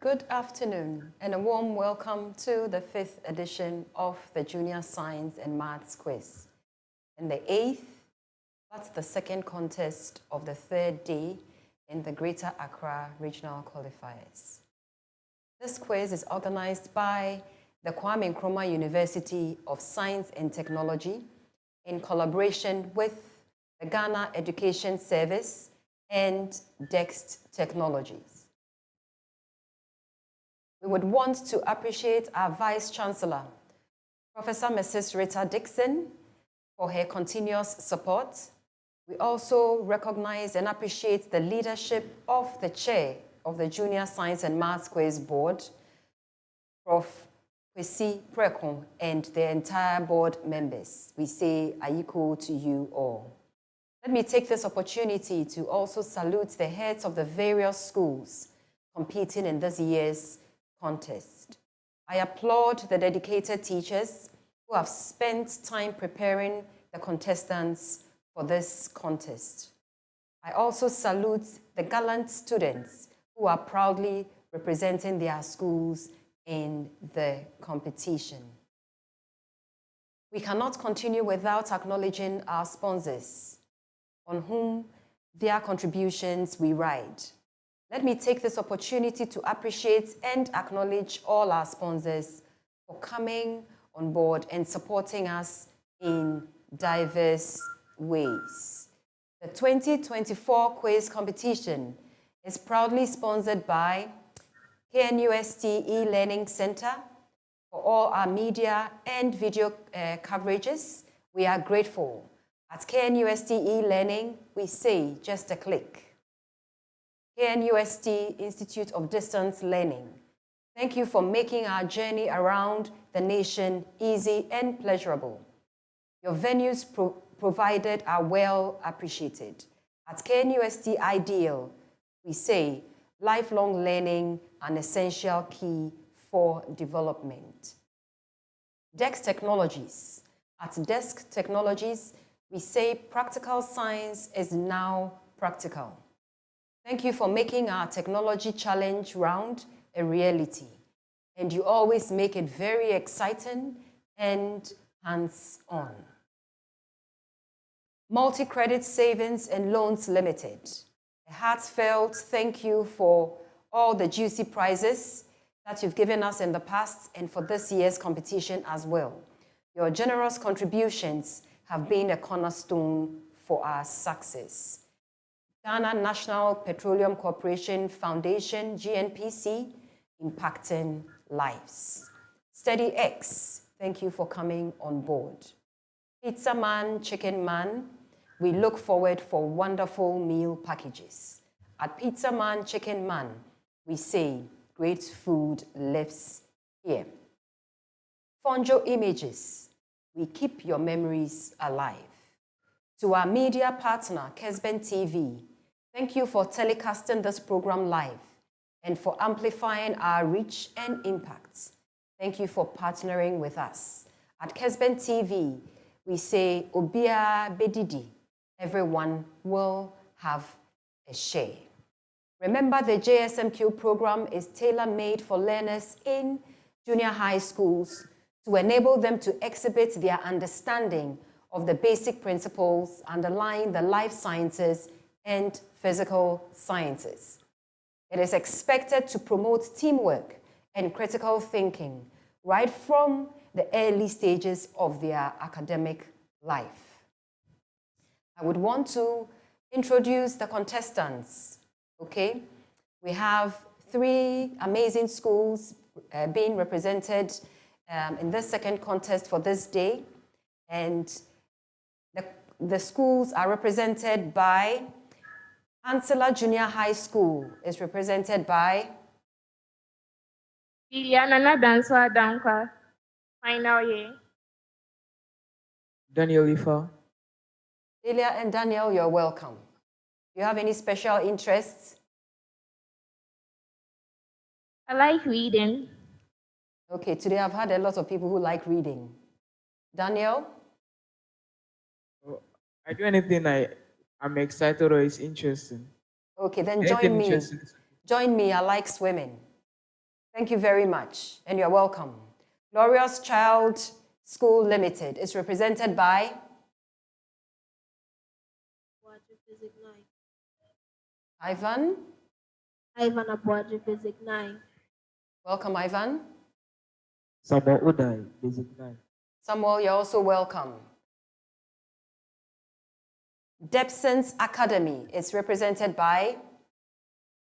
Good afternoon and a warm welcome to the 5th edition of the Junior Science and Maths Quiz. And the 8th, that's the second contest of the third day in the Greater Accra Regional Qualifiers. This quiz is organized by the Kwame Nkrumah University of Science and Technology in collaboration with the Ghana Education Service and DEXT Technologies. We would want to appreciate our Vice-Chancellor, Professor Mrs. Rita Dixon, for her continuous support. We also recognize and appreciate the leadership of the Chair of the Junior Science and Maths Quiz Board, Prof. Kwesi Prekon, and the entire board members. We say Ayiko to you all. Let me take this opportunity to also salute the heads of the various schools competing in this year's contest. I applaud the dedicated teachers who have spent time preparing the contestants for this contest. I also salute the gallant students who are proudly representing their schools in the competition. We cannot continue without acknowledging our sponsors, on whom their contributions we ride. Let me take this opportunity to appreciate and acknowledge all our sponsors for coming on board and supporting us in diverse ways. The 2024 quiz competition is proudly sponsored by KNUST E-Learning Center. For all our media and video coverages, we are grateful. At KNUST E-Learning, we say just a click. KNUST Institute of Distance Learning, thank you for making our journey around the nation easy and pleasurable. Your venues provided are well appreciated. At KNUST Ideal, we say lifelong learning an essential key for development. DEXT Technologies. At DEXT Technologies, we say practical science is now practical. Thank you for making our technology challenge round a reality. And you always make it very exciting and hands-on. Multi-Credit Savings and Loans Limited. A heartfelt thank you for all the juicy prizes that you've given us in the past and for this year's competition as well. Your generous contributions have been a cornerstone for our success. Ghana National Petroleum Corporation Foundation, GNPC, impacting lives. Steady X, thank you for coming on board. Pizza Man, Chicken Man, we look forward for wonderful meal packages. At Pizza Man, Chicken Man, we say great food lives here. Fonjo Images, we keep your memories alive. To our media partner, Kesben TV, thank you for telecasting this program live and for amplifying our reach and impact. Thank you for partnering with us. At Kesben TV, we say, Obia Bedidi, everyone will have a share. Remember, the JSMQ program is tailor-made for learners in junior high schools to enable them to exhibit their understanding of the basic principles underlying the life sciences and physical sciences. It is expected to promote teamwork and critical thinking right from the early stages of their academic life. I would want to introduce the contestants, okay? We have 3 amazing schools being represented in this second contest for this day, and the schools are represented by ANCILLA Junior High School is represented by Liliana Danswa Dankwa, final year. Daniel Ifa. Lilia and Daniel, you're welcome. Do you have any special interests? I like reading. Okay, today I've had a lot of people who like reading. Daniel? I do anything I'm excited or is interesting. Okay, then join me. Join me, I like swimming. Thank you very much, and you're welcome. Glorious Child School Limited is represented by Ivan. Ivan Abuaji, Basic 9. Welcome, Ivan. Samuel Udai, Basic 9. Samuel, you're also welcome. DEBSONS Academy is represented by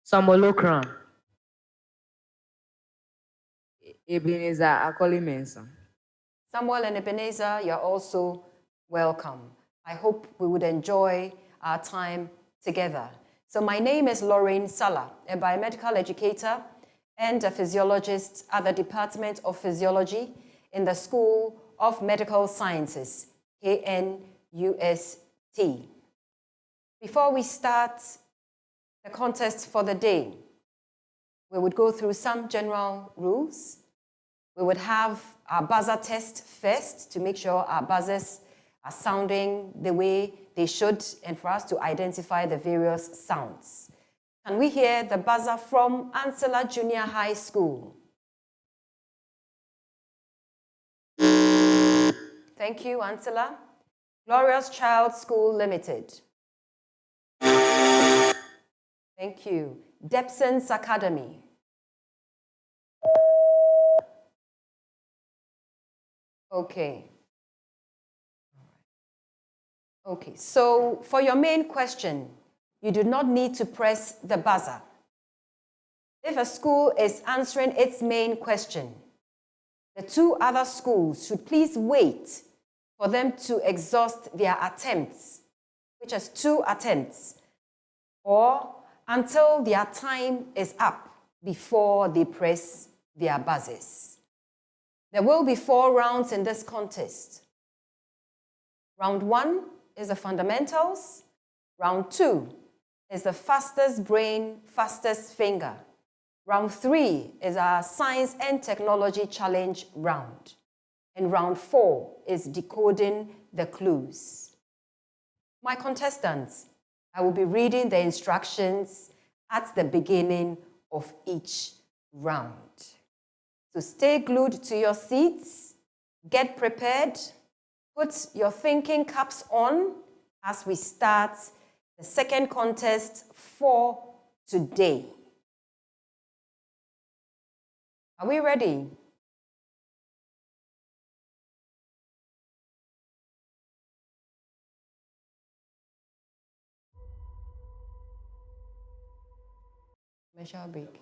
Samuel Okran. Ebenezer Akoli Mensah. Samuel and Ebenezer, you're also welcome. I hope we would enjoy our time together. So my name is Lorraine Sala, a biomedical educator and a physiologist at the Department of Physiology in the School of Medical Sciences, KNUST. Before we start the contest for the day, we would go through some general rules. We would have our buzzer test first to make sure our buzzers are sounding the way they should and for us to identify the various sounds. Can we hear the buzzer from ANCILLA Junior High School? Thank you, ANCILLA. Glorious Child School Limited. Thank you. DEBSONS Academy. Okay. Okay, so for your main question, you do not need to press the buzzer. If a school is answering its main question, the two other schools should please wait for them to exhaust their attempts, which is 2 attempts, or until their time is up before they press their buzzers. There will be 4 rounds in this contest. Round 1 is the fundamentals. Round 2 is the fastest brain, fastest finger. Round 3 is our science and technology challenge round. And round 4 is decoding the clues. My contestants, I will be reading the instructions at the beginning of each round. So stay glued to your seats, get prepared, put your thinking caps on as we start the second contest for today. Are we ready? Measure break.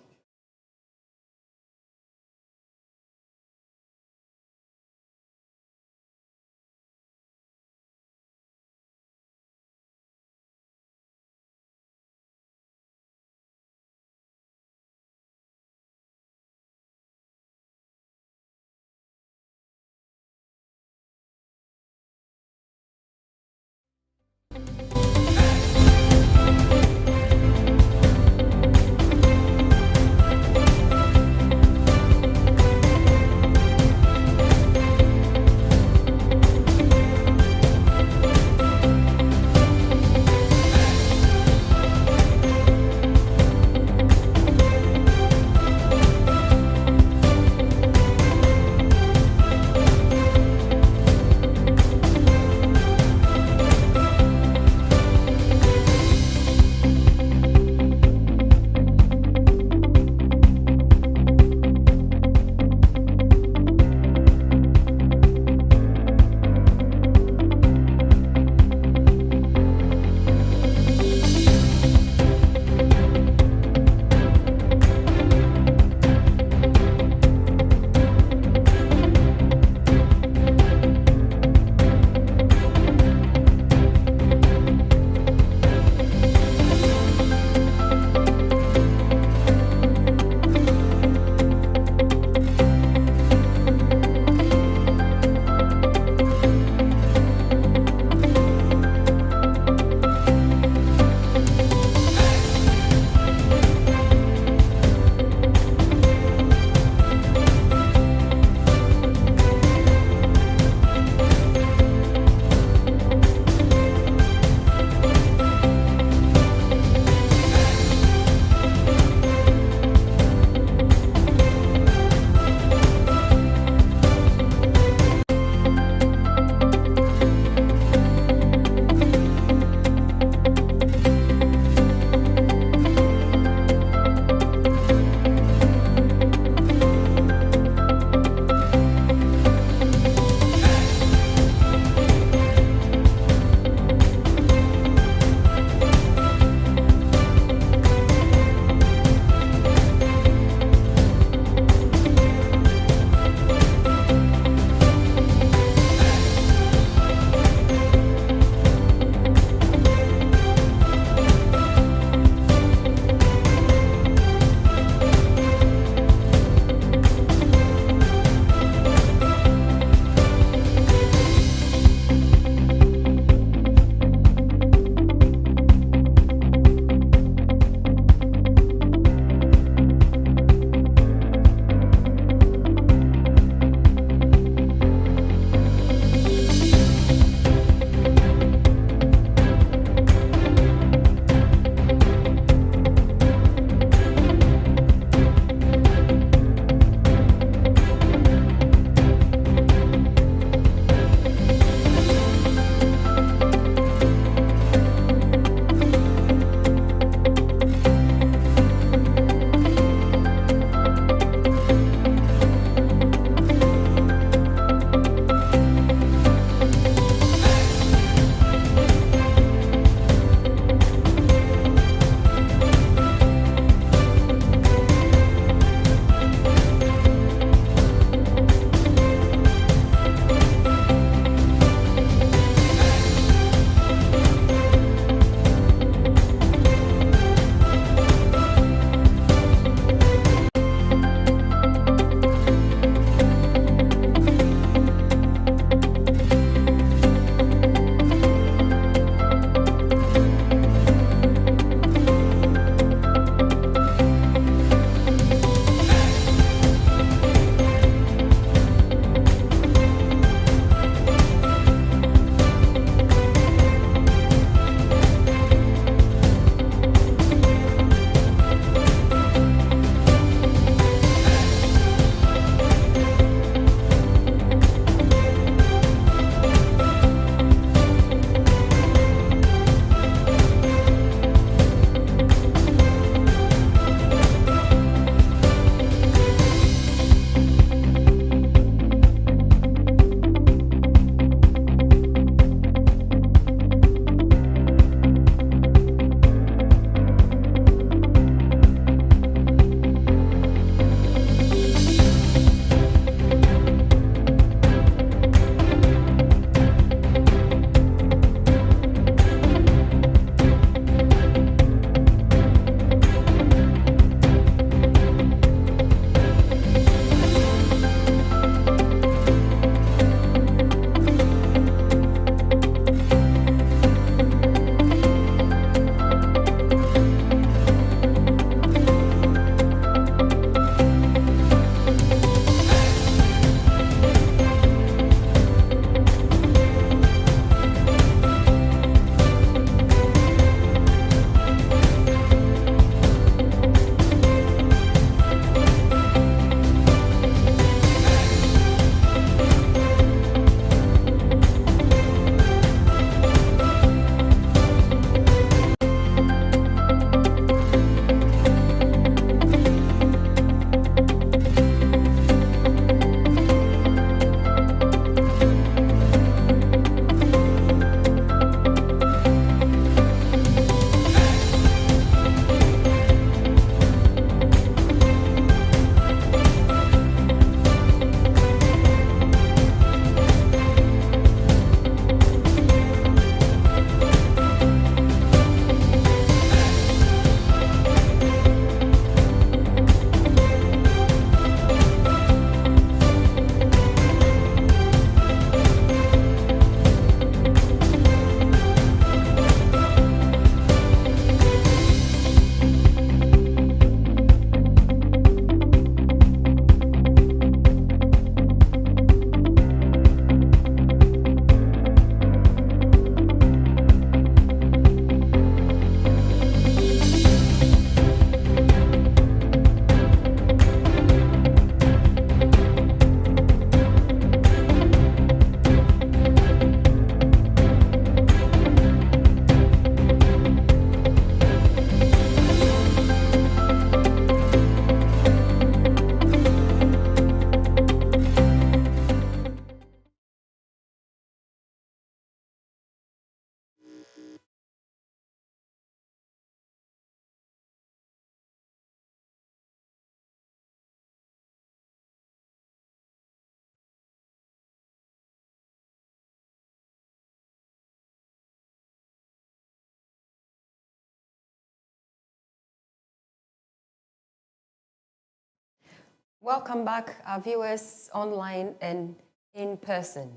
Welcome back, our viewers online and in person.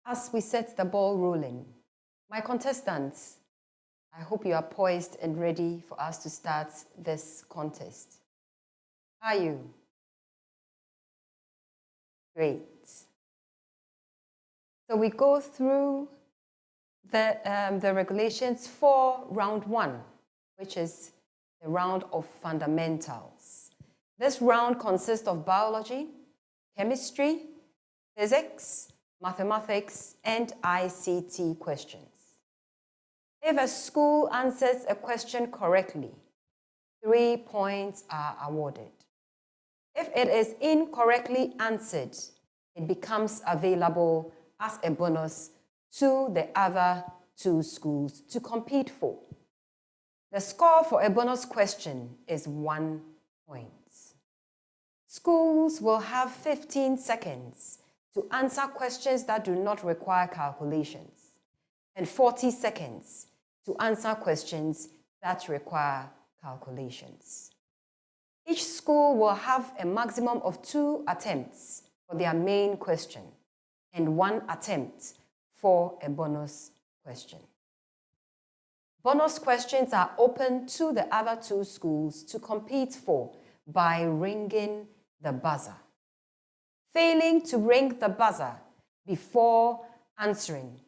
As we set the ball rolling, my contestants, I hope you are poised and ready for us to start this contest. Are you? Great. So we go through the regulations for round one, which is the round of fundamentals. This round consists of biology, chemistry, physics, mathematics, and ICT questions. If a school answers a question correctly, 3 points are awarded. If it is incorrectly answered, it becomes available as a bonus to the other 2 schools to compete for. The score for a bonus question is 1 point. Schools will have 15 seconds to answer questions that do not require calculations, and 40 seconds to answer questions that require calculations. Each school will have a maximum of 2 attempts for their main question and 1 attempt for a bonus question. Bonus questions are open to the other 2 schools to compete for by ringing the buzzer. Failing to ring the buzzer before answering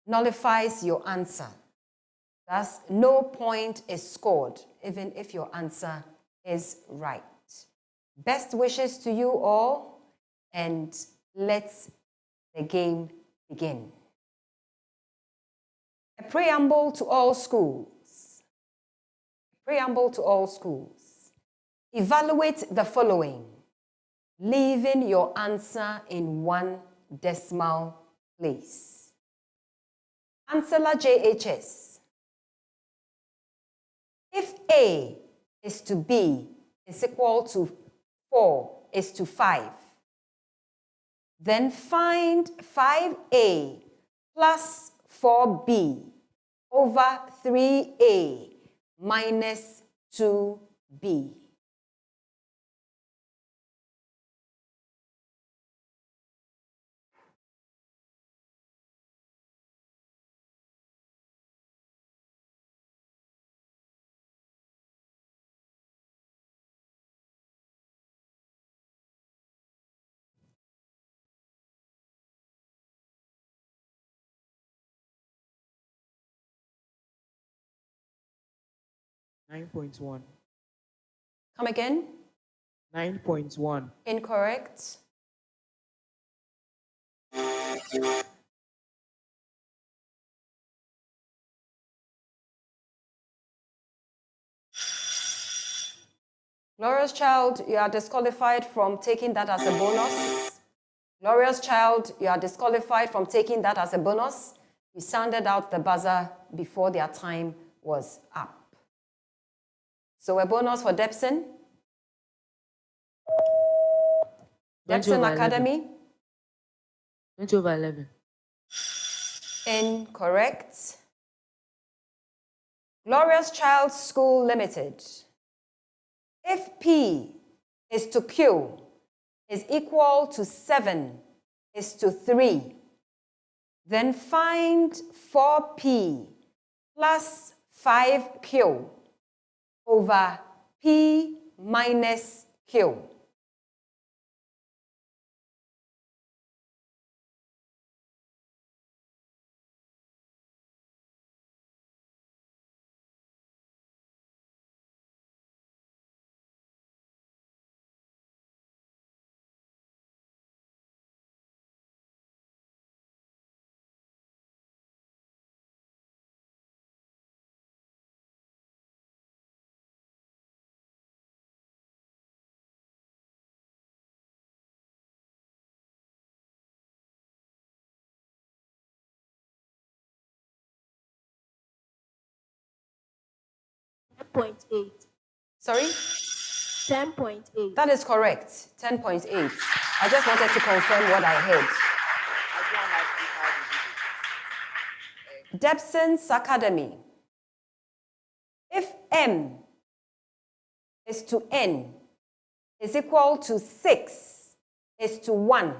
nullifies your answer. Thus, no point is scored, even if your answer is right. Best wishes to you all, and let's the game begin. A preamble to all schools. Preamble to all schools. Evaluate the following, leaving your answer in 1 decimal place. ANCILLA JHS. If A is to B is equal to 4 is to 5, then find 5A plus 4B over 3A minus 2B. $9.1. Come again? 9.1. Incorrect. Glorious Child, you are disqualified from taking that as a bonus. Glorious Child, you are disqualified from taking that as a bonus. You sounded out the buzzer before their time was up. So a bonus for DEBSON. DEBSON Academy. 20 over 11. Incorrect. Glorious Child School Limited. If P is to Q is equal to 7 is to 3, then find 4P plus 5Q over P minus Q. Sorry? 10.8. That is correct, 10.8. I just wanted to confirm what I heard. DEBSONS Academy. If M is to N is equal to 6 is to 1.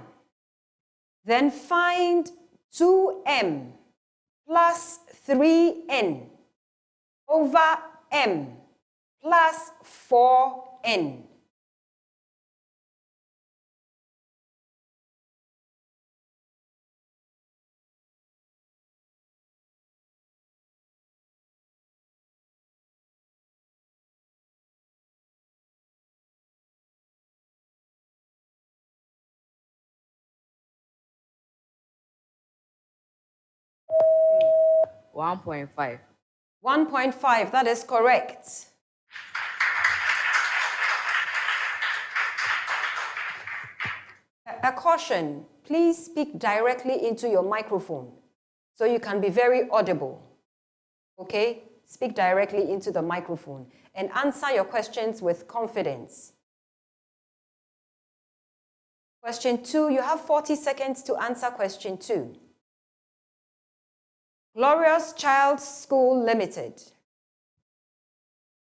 Then find 2m plus 3n over m plus 4n. One 1.5. 1.5, that is correct. A caution, please speak directly into your microphone so you can be very audible. Okay? Speak directly into the microphone and answer your questions with confidence. Question 2, you have 40 seconds to answer question 2. Glorious Child School Limited.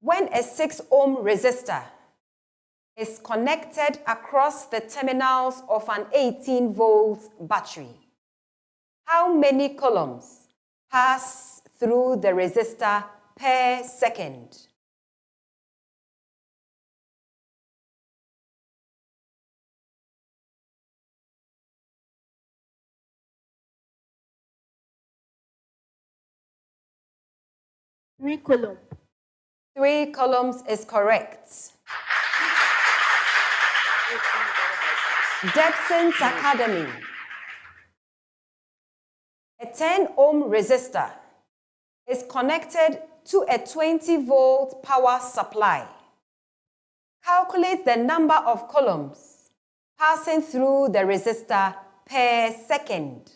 When a 6-ohm resistor is connected across the terminals of an 18-volt battery, how many coulombs pass through the resistor per second? Three coulombs. 3 coulombs is correct. DEBSONS Academy. A 10-ohm resistor is connected to a 20-volt power supply. Calculate the number of coulombs passing through the resistor per second.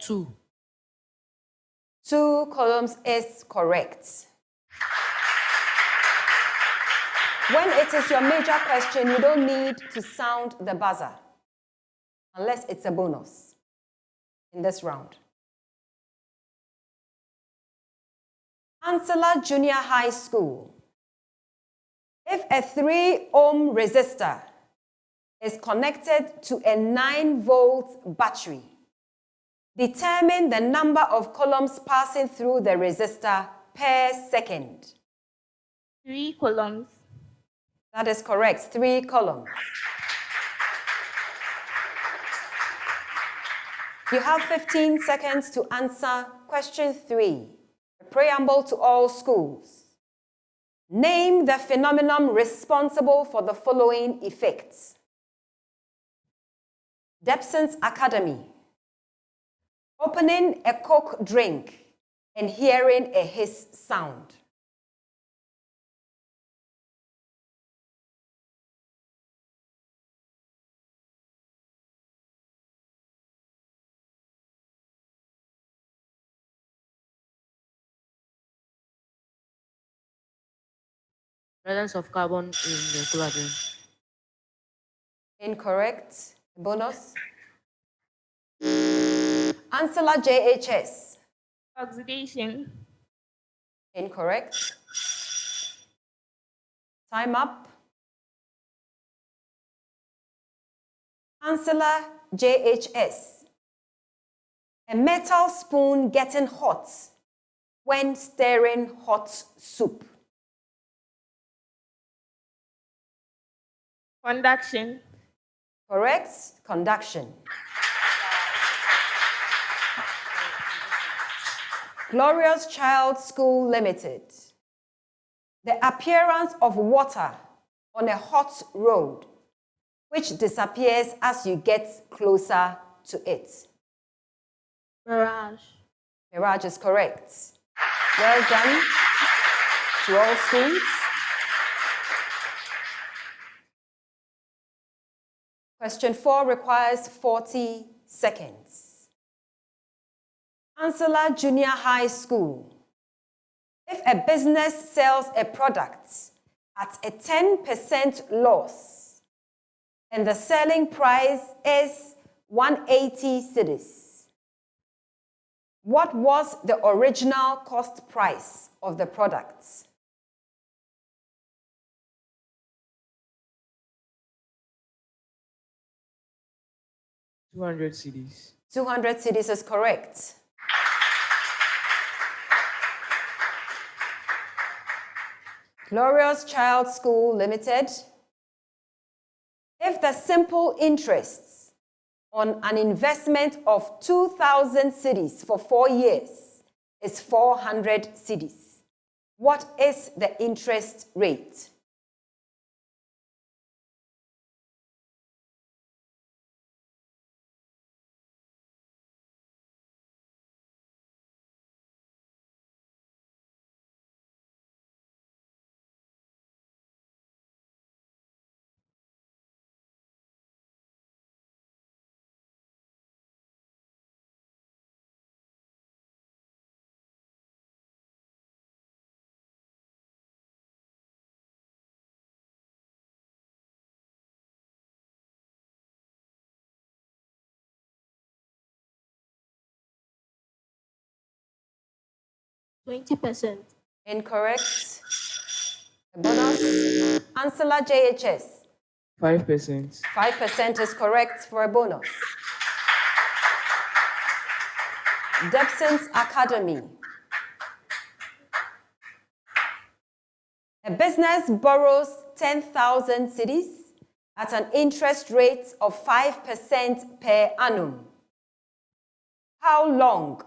Two. 2 coulombs is correct. When it is your major question, you don't need to sound the buzzer unless it's a bonus in this round. ANCILLA Junior High School. If a 3-ohm resistor is connected to a 9-volt battery, determine the number of coulombs passing through the resistor per second. 3 coulombs. That is correct, 3 coulombs. You have 15 seconds to answer question 3, a preamble to all schools. Name the phenomenon responsible for the following effects. DEBSONS Academy. Opening a Coke drink and hearing a hiss sound. Presence of carbon in the cooler drink. Incorrect. Bonus. ANCILLA JHS. Oxidation. Incorrect. Time up. ANCILLA JHS. A metal spoon getting hot when stirring hot soup. Conduction. Correct. Conduction. Glorious Child School Limited. The appearance of water on a hot road, which disappears as you get closer to it. Mirage. Mirage is correct. Well done to all schools. Question 4 requires 40 seconds. ANCILLA Junior High School. If a business sells a product at a 10% loss and the selling price is 180 cedis, What was the original cost price of the products? $200. 200 cedis is correct. Glorious Child School Limited. If the simple interest on an investment of 2,000 cedis for 4 years is 400 cedis, what is the interest rate? %20. Incorrect. A bonus. ANCILLA JHS. 5%. 5% is correct for a bonus. DEBSONS Academy. A business borrows 10,000 cedis at an interest rate of 5% per annum. How long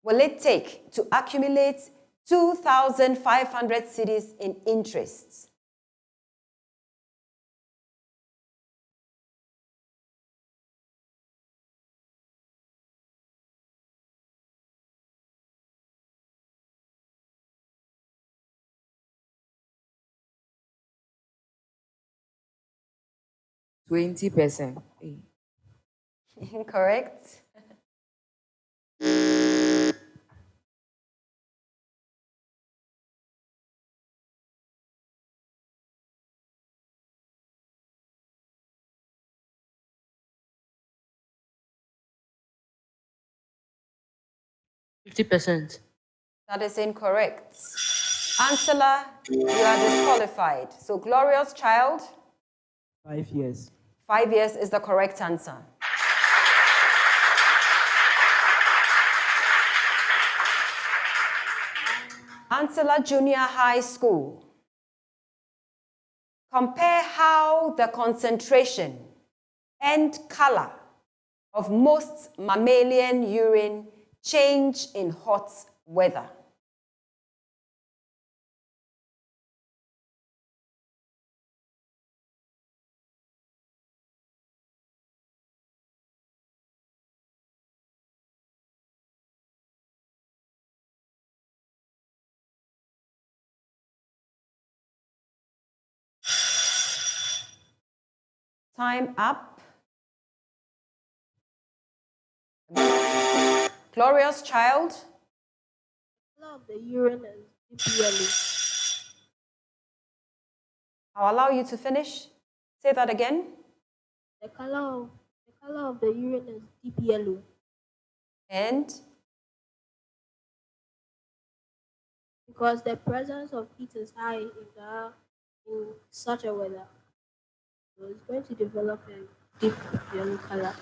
will it take to accumulate 2,500 cedis in interest? $20. Incorrect. $50. That is incorrect. ANCILLA, you are disqualified. So, Glorious Child, 5 years. 5 years is the correct answer. ANCILLA Junior High School. Compare how the concentration and color of most mammalian urine change in hot weather. Time up. Glorious Child. The color of the urine is deep yellow. I'll allow you to finish. Say that again. The color of the urine is deep yellow And because the presence of heat is high in such a weather. So it's going to develop a deep yellow color.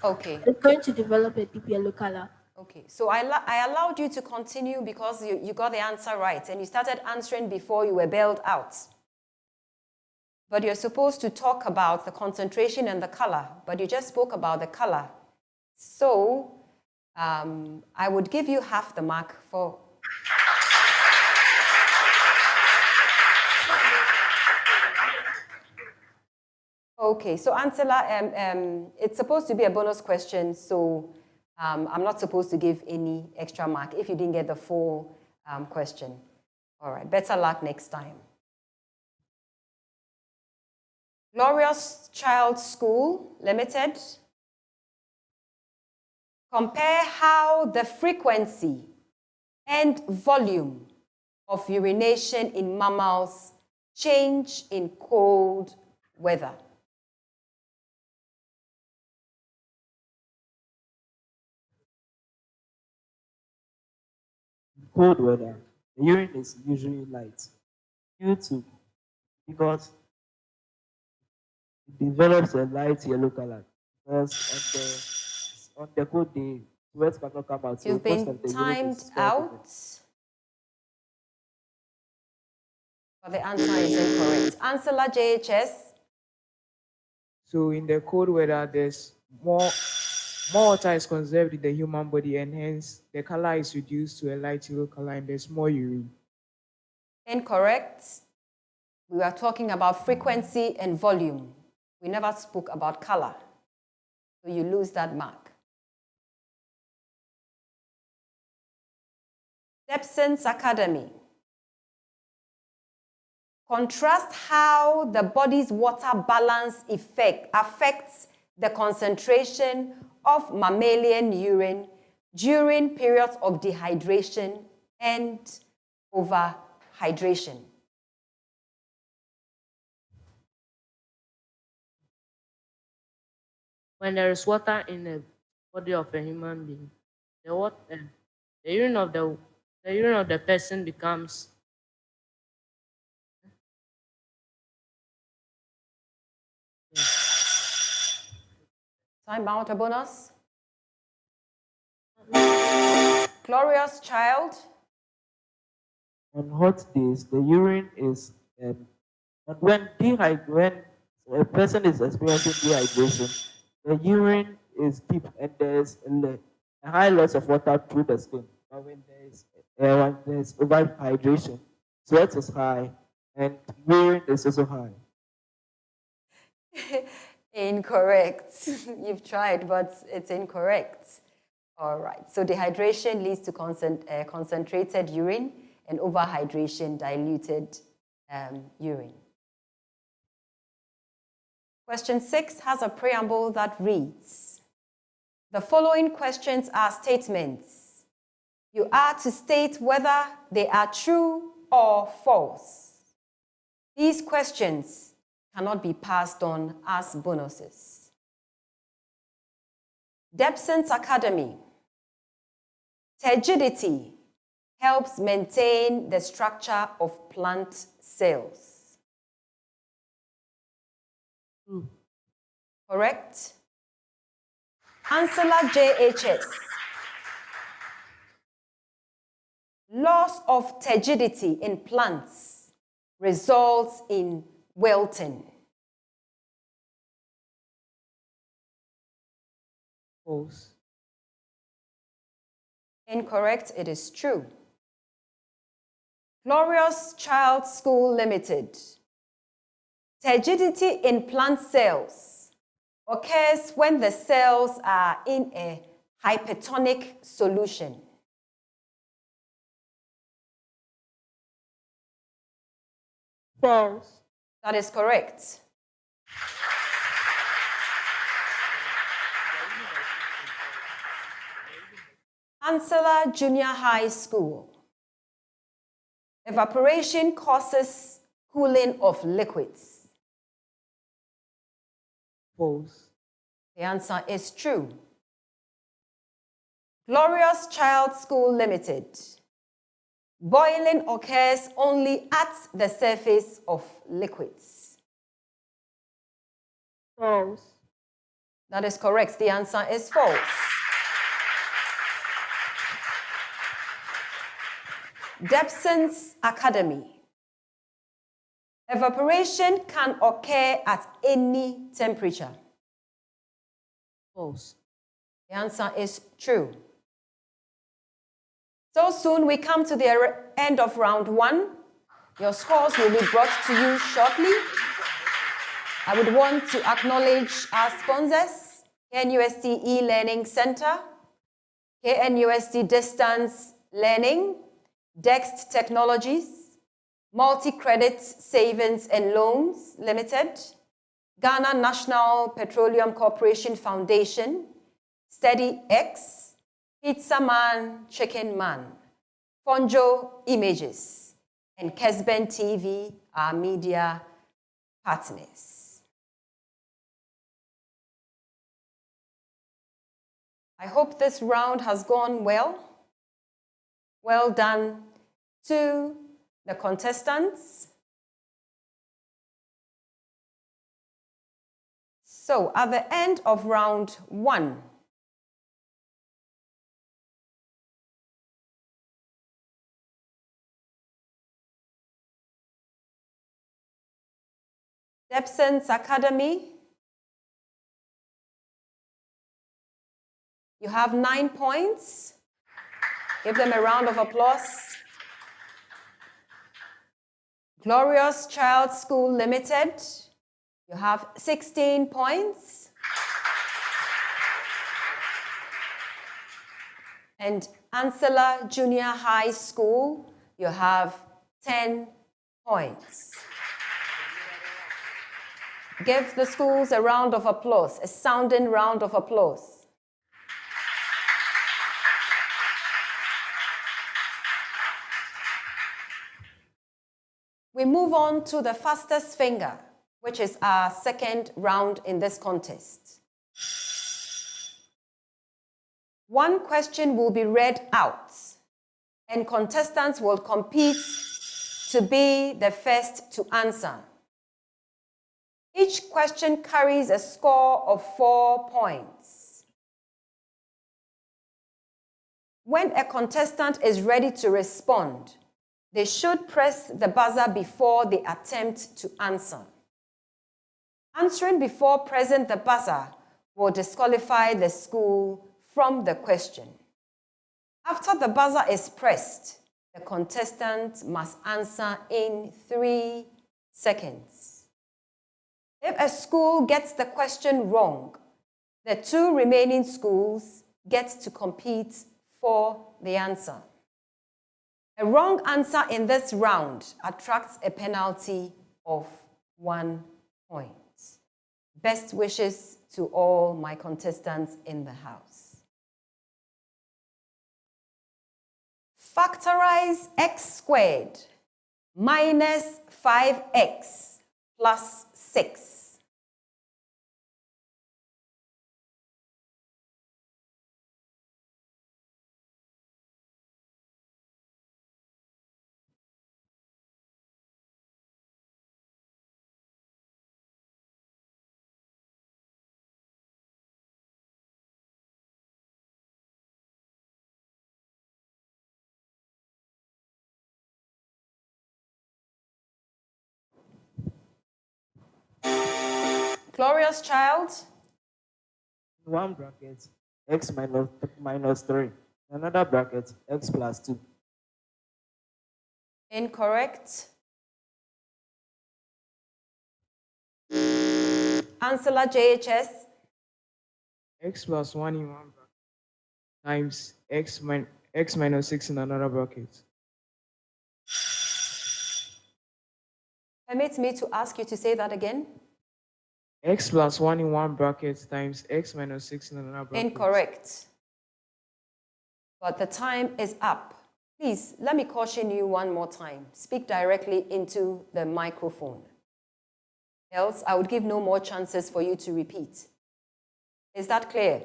okay. It's going to develop a deep yellow color. Okay, so I allowed you to continue because you got the answer right and you started answering before you were bailed out. But you're supposed to talk about the concentration and the color, but you just spoke about the color. So I would give you half the mark for... Okay, so ANCILLA, it's supposed to be a bonus question, so I'm not supposed to give any extra mark if you didn't get the full question. All right, better luck next time. Glorious Child School Limited. Compare how the frequency and volume of urination in mammals change in cold weather. cold weather, the urine is usually light due to because it develops a light yellow color. Because on the cold day, sweat cannot come out, so You've most been of the urine timed is stored in out. But the answer is incorrect. ANCILLA JHS. So in the cold weather, there's more water is conserved in the human body, and hence the color is reduced to a light yellow color, and there's more urine. Incorrect. We were talking about frequency and volume. We never spoke about color. So you lose that mark. DEBSONS Academy. Contrast how the body's water balance effect affects the concentration of mammalian urine during periods of dehydration and overhydration. When there is water in the body of a human being, the urine of the person becomes Time out a bonus. Glorious child. On hot days, the urine is when a person is experiencing dehydration, the urine is deep and there's a high loss of water through the skin. But when there's overhydration, sweat is high and urine is also high. Incorrect. You've tried, but it's incorrect. All right. So dehydration leads to concentrated urine, and overhydration, diluted urine. Question 6 has a preamble that reads, the following questions are statements. You are to state whether they are true or false. These questions cannot be passed on as bonuses. DEBSONS Academy. Turgidity helps maintain the structure of plant cells. Correct? ANCILLA JHS. Loss of turgidity in plants results in wilting. False. Incorrect, it is true. Glorious Child School Limited. Turgidity in plant cells occurs when the cells are in a hypertonic solution. False. That is correct. ANCILLA Junior High School. Evaporation causes cooling of liquids. False. The answer is true. Glorious Child School Limited. Boiling occurs only at the surface of liquids. False. That is correct. The answer is false. DEBSONS Academy. Evaporation can occur at any temperature. false. The answer is true. So soon we come to the end of round 1. Your scores will be brought to you shortly. I would want to acknowledge our sponsors, KNUST e-Learning Center, KNUST Distance Learning, Dext Technologies, Multi-Credit Savings and Loans Limited, Ghana National Petroleum Corporation Foundation, SteadyX, Pizza Man, Chicken Man, Fonjo Images, and Kesben TV, our media partners. I hope this round has gone well. Well done to the contestants. So at the end of round 1, DEBSONS Academy, you have 9 points. Give them a round of applause. Glorious Child School Limited, you have 16 points. And ANCILLA Junior High School, you have 10 points. Give the schools a round of applause, a sounding round of applause. We move on to the fastest finger, which is our second round in this contest. One question will be read out, and contestants will compete to be the first to answer. Each question carries a score of 4 points. When a contestant is ready to respond, they should press the buzzer before they attempt to answer. Answering before pressing the buzzer will disqualify the school from the question. After the buzzer is pressed, the contestant must answer in 3 seconds. If a school gets the question wrong, the 2 remaining schools get to compete for the answer. A wrong answer in this round attracts a penalty of 1 point. Best wishes to all my contestants in the house. Factorize x squared minus 5x plus 6. Glorious Child, One bracket, x minus 3. Another bracket, x plus 2. incorrect. ANCILLA JHS, X plus 1 in one bracket times x minus 6 in another bracket. permit me to ask you to say that again. X plus 1 in one bracket times x minus 6 in another bracket. Incorrect. But the time is up. Please, let me caution you one more time. Speak directly into the microphone. Else, I would give no more chances for you to repeat. Is that clear?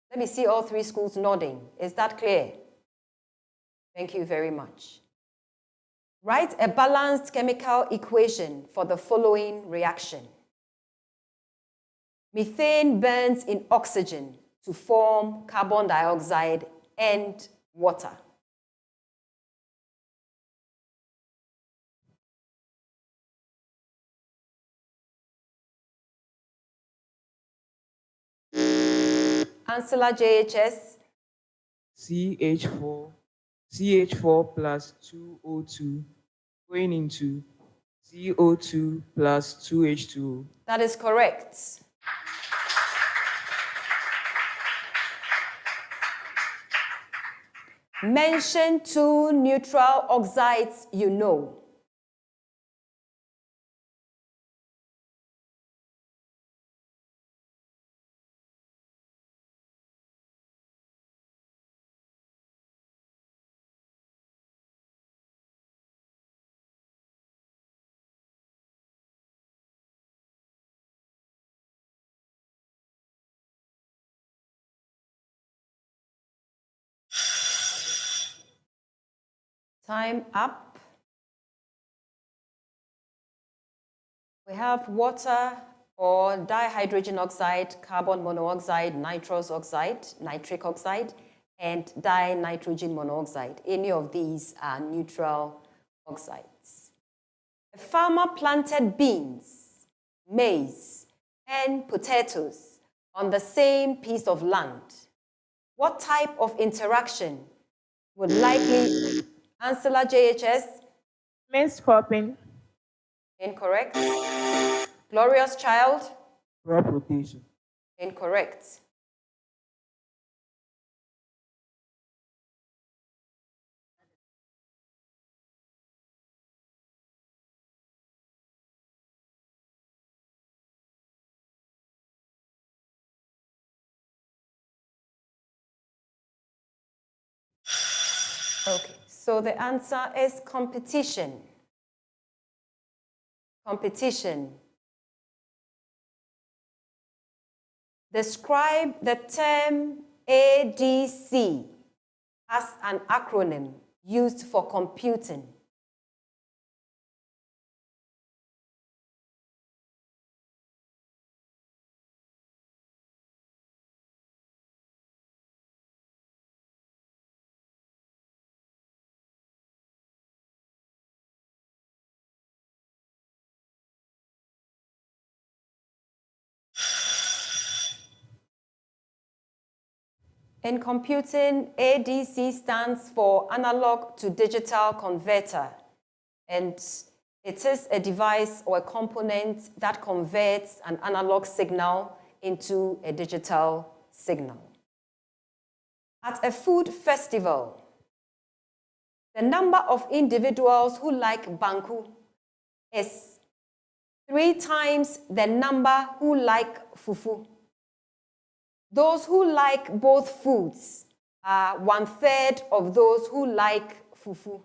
Let me see all 3 schools nodding. Is that clear? Thank you very much. Write a balanced chemical equation for the following reaction. Methane burns in oxygen to form carbon dioxide and water. ANCILLA JHS, CH4 plus 2O2 going into CO2 plus 2H2O. that is correct. Mention 2 neutral oxides you know. Time up. We have water or dihydrogen oxide, carbon monoxide, nitrous oxide, nitric oxide, and dinitrogen monoxide. Any of these are neutral oxides. A farmer planted beans, maize, and potatoes on the same piece of land. What type of interaction would likely, ANCILLA JHS? Mixed cropping. Incorrect. Glorious Child? Crop rotation. Incorrect. Okay, so the answer is competition. Competition. Describe the term ADC as an acronym used for computing. In computing, ADC stands for analog to digital converter, and it is a device or a component that converts an analog signal into a digital signal. At a food festival, the number of individuals who like banku is 3 times the number who like fufu. Those who like both foods are 1/3 of those who like fufu.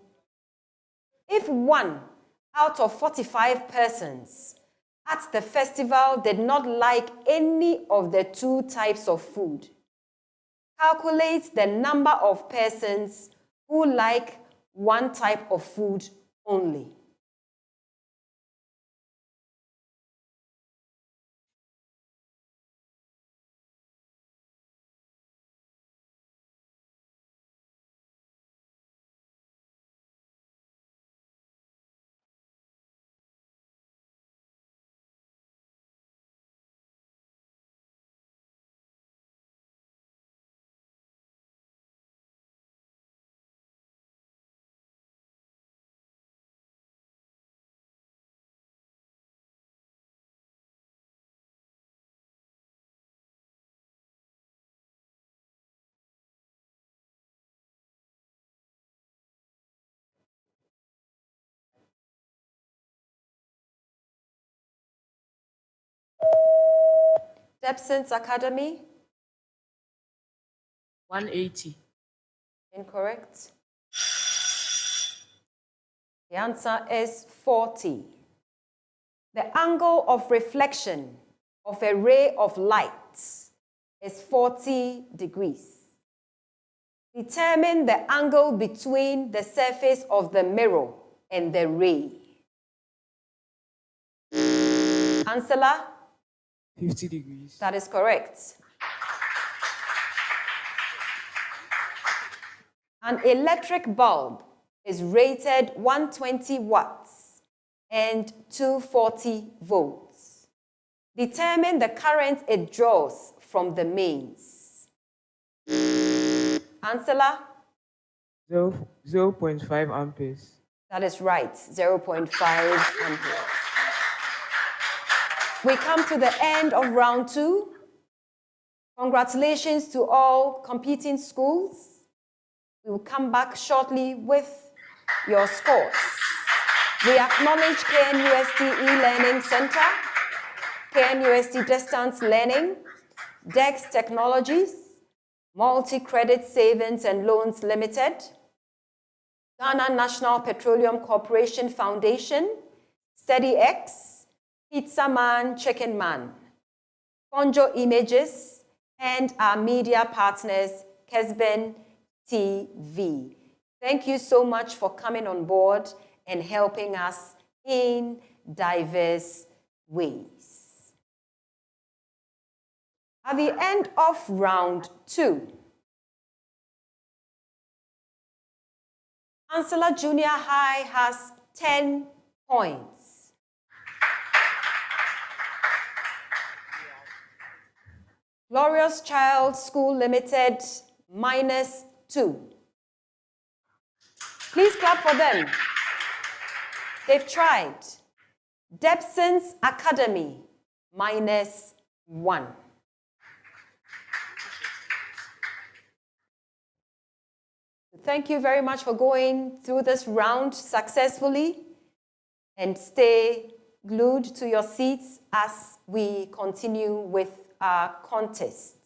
If 1 out of 45 persons at the festival did not like any of the 2 types of food, calculate the number of persons who like 1 type of food only. DEBSONS Academy? 180. Incorrect. The answer is 40. The angle of reflection of a ray of light is 40 degrees. Determine the angle between the surface of the mirror and the ray. ANCILLA? 50 degrees. That is correct. An electric bulb is rated 120 watts and 240 volts. Determine the current it draws from the mains. ANCILLA? 0.5 amperes. That is right, 0.5 amperes. We come to the end of round 2. Congratulations to all competing schools. We will come back shortly with your scores. We acknowledge KNUST e-Learning Center, KNUST Distance Learning, DEX Technologies, Multi-Credit Savings and Loans Limited, Ghana National Petroleum Corporation Foundation, SteadyX, Pizza Man, Chicken Man, Ponjo Images, and our media partners, Kesben TV. Thank you so much for coming on board and helping us in diverse ways. At the end of round 2, ANCILLA Junior High has 10 points. Glorious Child School Limited, -2. Please clap for them. They've tried. DEBSONS Academy, -1. Thank you very much for going through this round successfully, and stay glued to your seats as we continue with our contest.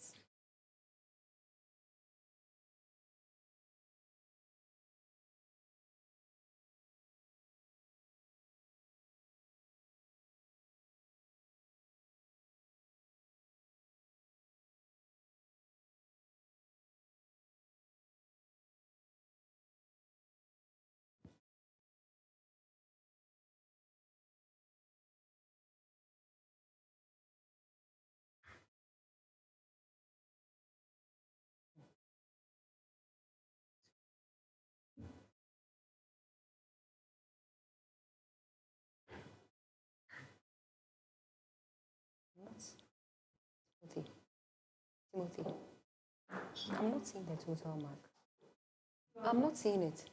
Timothy, I'm not seeing the total mark. I'm not seeing it.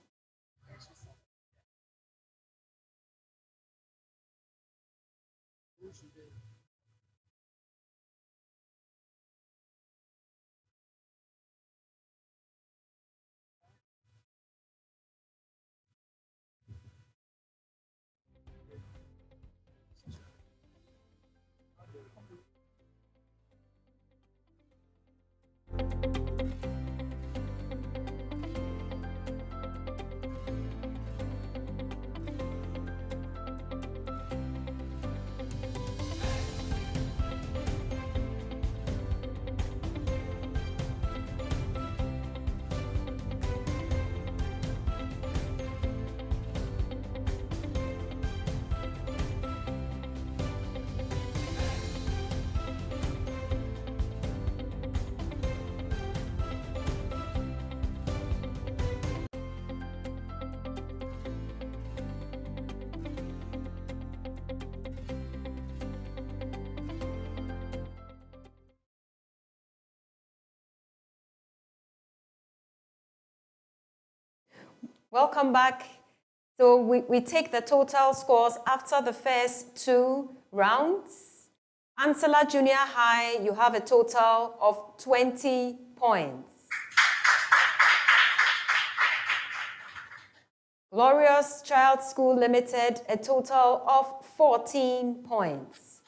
Welcome back. So we take the total scores after the first 2 rounds. ANCILLA Junior High, you have a total of 20 points. Glorious Child School Limited, a total of 14 points.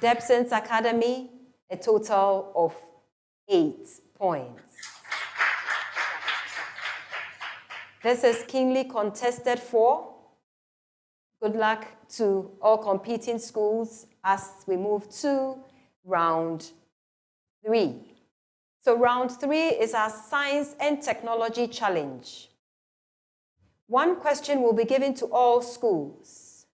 DEBSONS Academy, a total of 8 points. This is keenly contested for. Good luck to all competing schools as we move to round 3. So round 3 is our Science and Technology Challenge. 1 question will be given to all schools.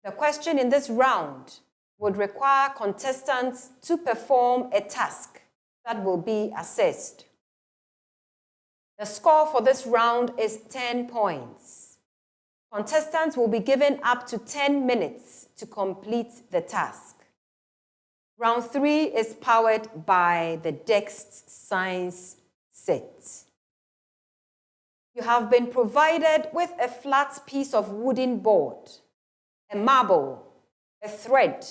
The question in this round would require contestants to perform a task that will be assessed. The score for this round is 10 points. Contestants will be given up to 10 minutes to complete the task. Round 3 is powered by the DEX Science set. You have been provided with a flat piece of wooden board, a marble, a thread,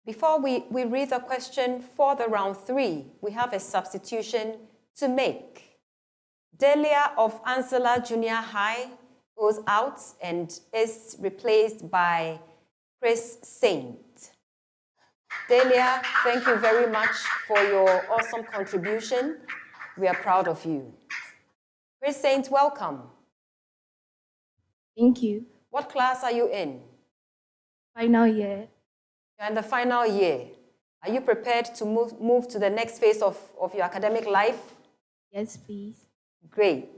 Before we read the question for the round 3, we have a substitution to make. Delia of ANCILLA Junior High goes out and is replaced by Chris Saint. Delia, thank you very much for your awesome contribution. We are proud of you. Chris Saint, welcome. Thank you. What class are you in? Final year. You're in the final year. Are you prepared to move to the next phase of your academic life? Yes, please. Great.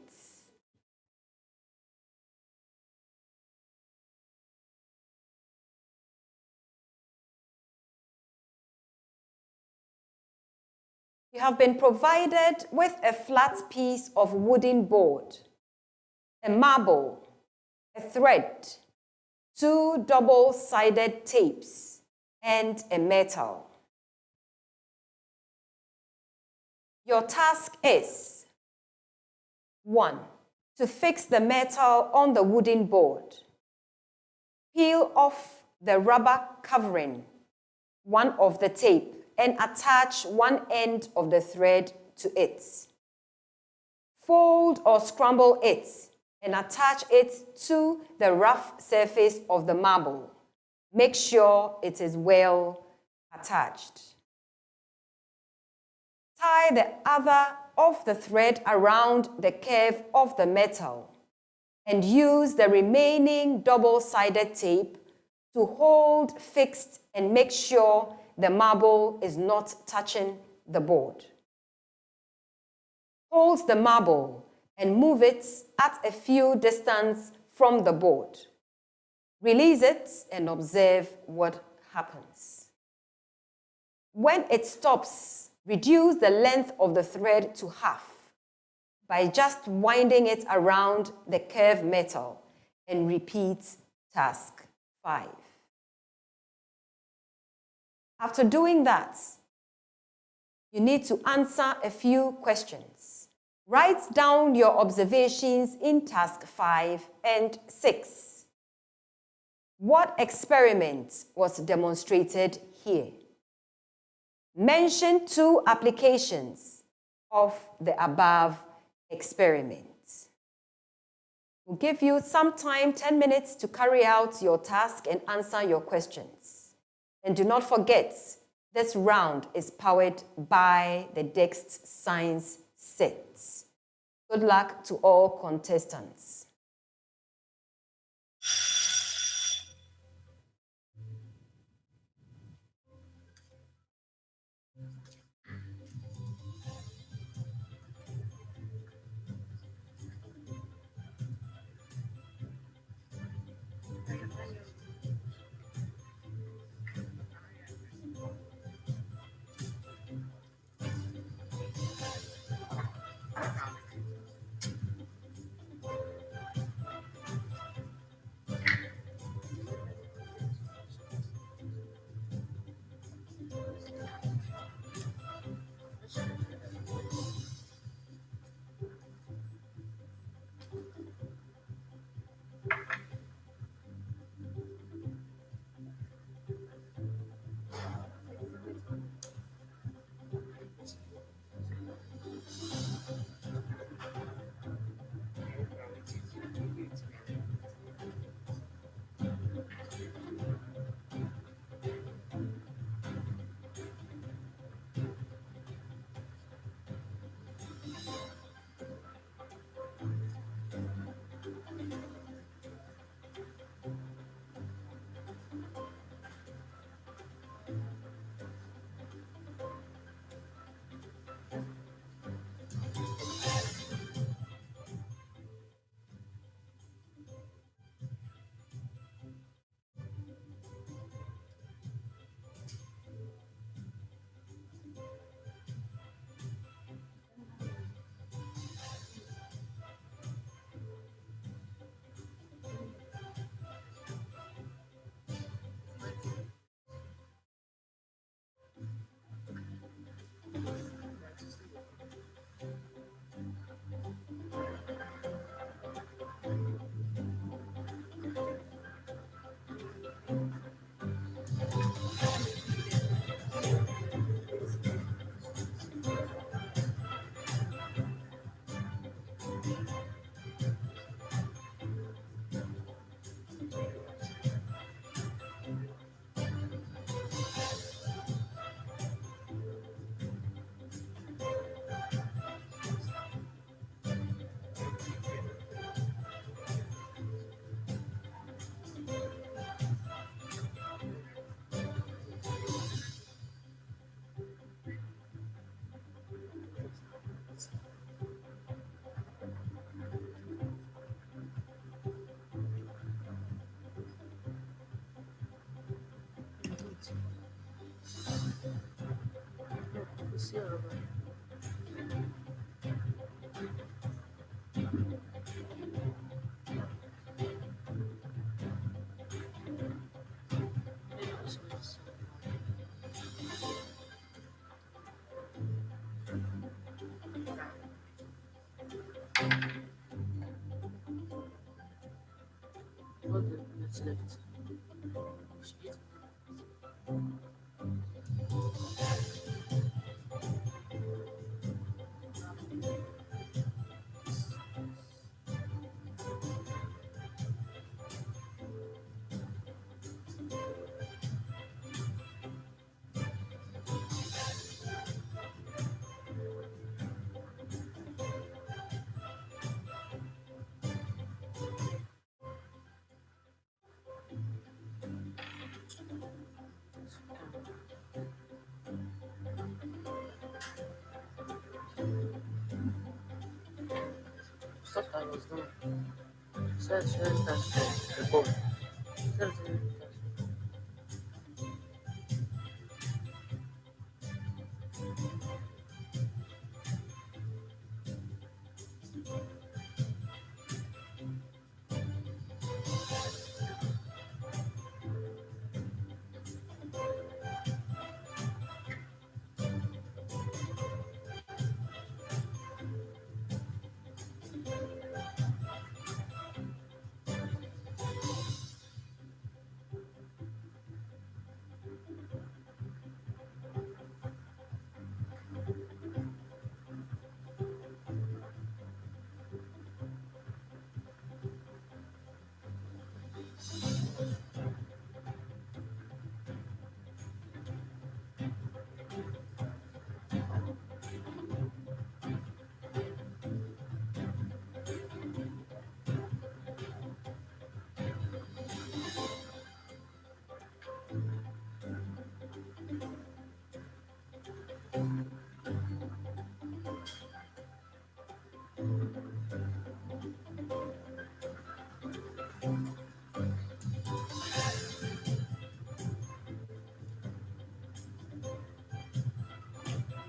You have been provided with a flat piece of wooden board, a marble, a thread, 2 double-sided tapes, and a metal. Your task is 1. To fix the metal on the wooden board. Peel off the rubber covering one of the tape and attach one end of the thread to it. Fold or scramble it and attach it to the rough surface of the marble. Make sure it is well attached. Tie the other of the thread around the curve of the metal and use the remaining double-sided tape to hold fixed and make sure the marble is not touching the board. Hold the marble and move it at a few distance from the board. Release it and observe what happens. When it stops, reduce the length of the thread to half by just winding it around the curved metal and repeat task 5. After doing that, you need to answer a few questions. Write down your observations in task 5 and 6. What experiment was demonstrated here? Mention 2 applications of the above experiment. We'll give you some time, 10 minutes, to carry out your task and answer your questions. And do not forget, this round is powered by the DEXT Science Set. Good luck to all contestants. see over. What the minutes left? Shit. Thought I was done. Said she didn't touch the ball. Said she didn't touch.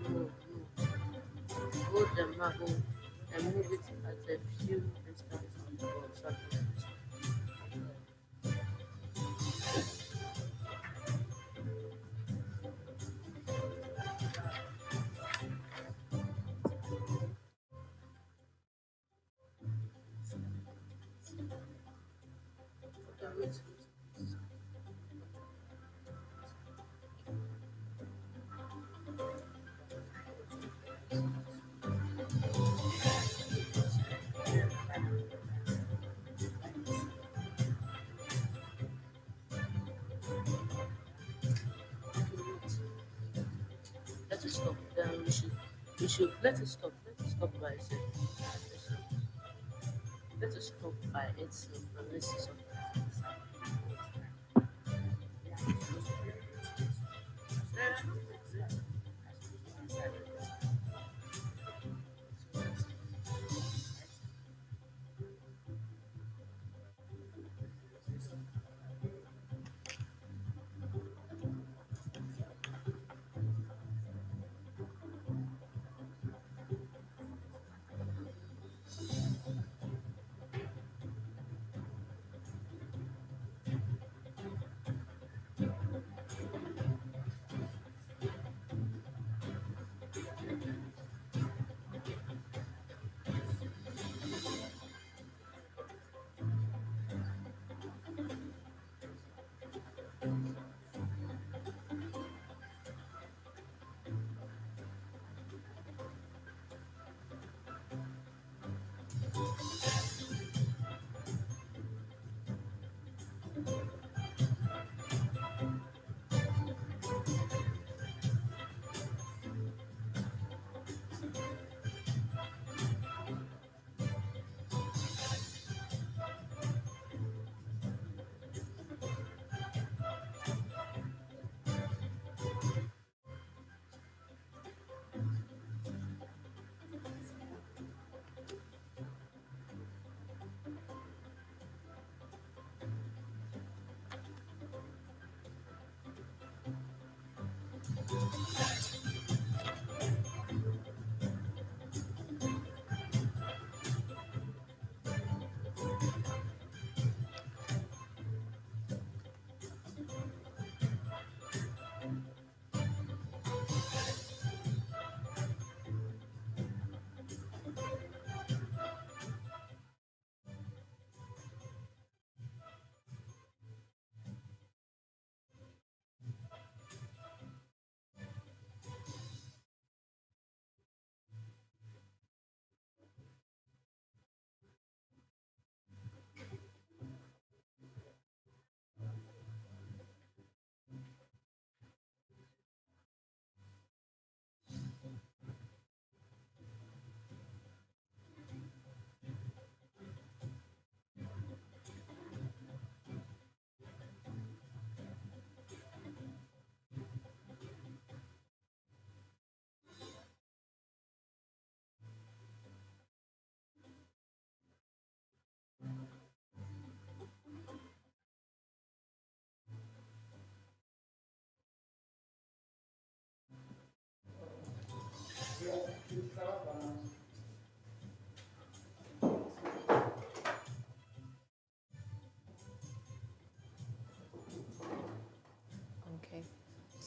No, hold the marble and move it at a few distance on the ball, something like this. Okay, wait. Let it stop. Then we should let it stop. Let it stop by itself. Let it stop by itself and let's see something.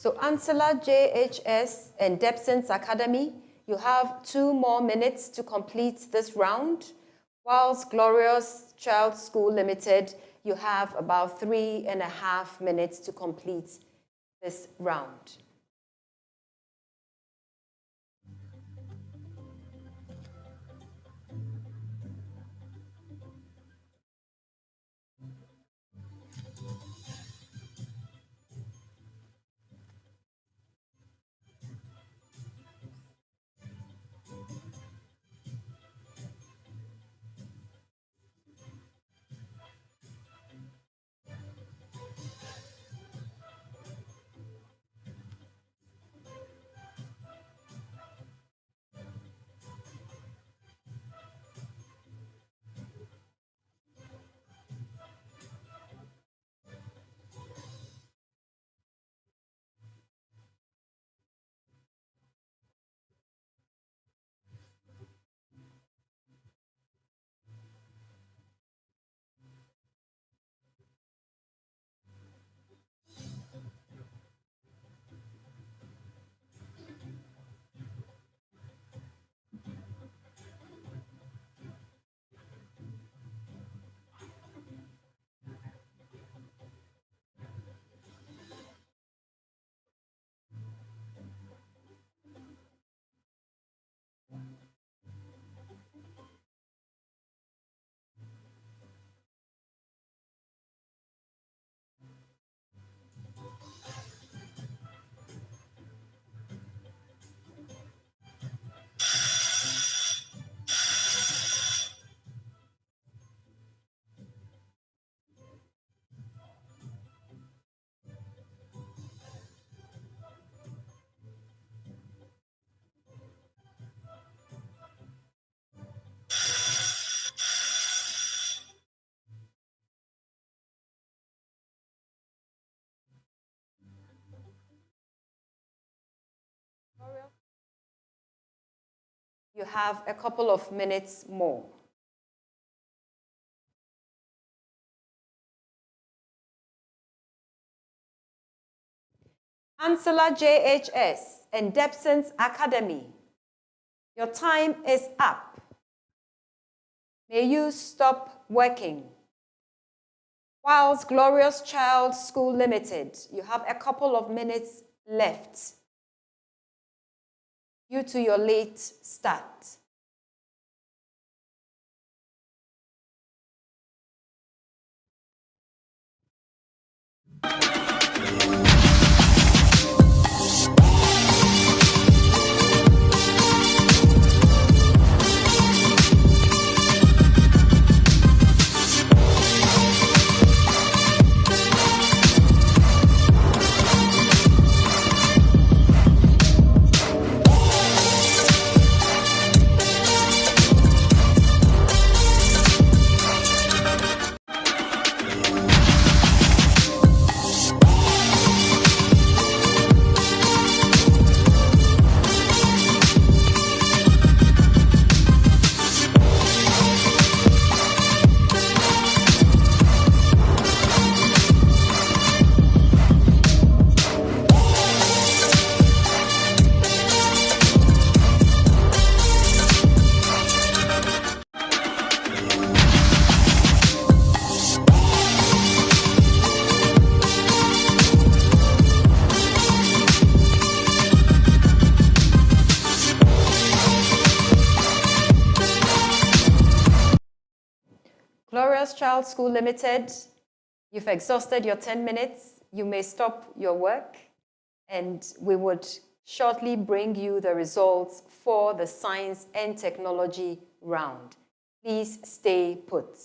So ANCILLA, JHS, and DEBSONS Academy, you have 2 more minutes to complete this round, whilst Glorious Child School Limited, you have about 3.5 minutes to complete this round. You have a couple of minutes more. ANCILLA, JHS, and DEBSONS Academy, your time is up. May you stop working. Whilst Glorious Child School Limited, you have a couple of minutes left due to your late start. Glorious Child School Limited, you've exhausted your 10 minutes. You may stop your work, and we would shortly bring you the results for the Science and Technology round. Please stay put.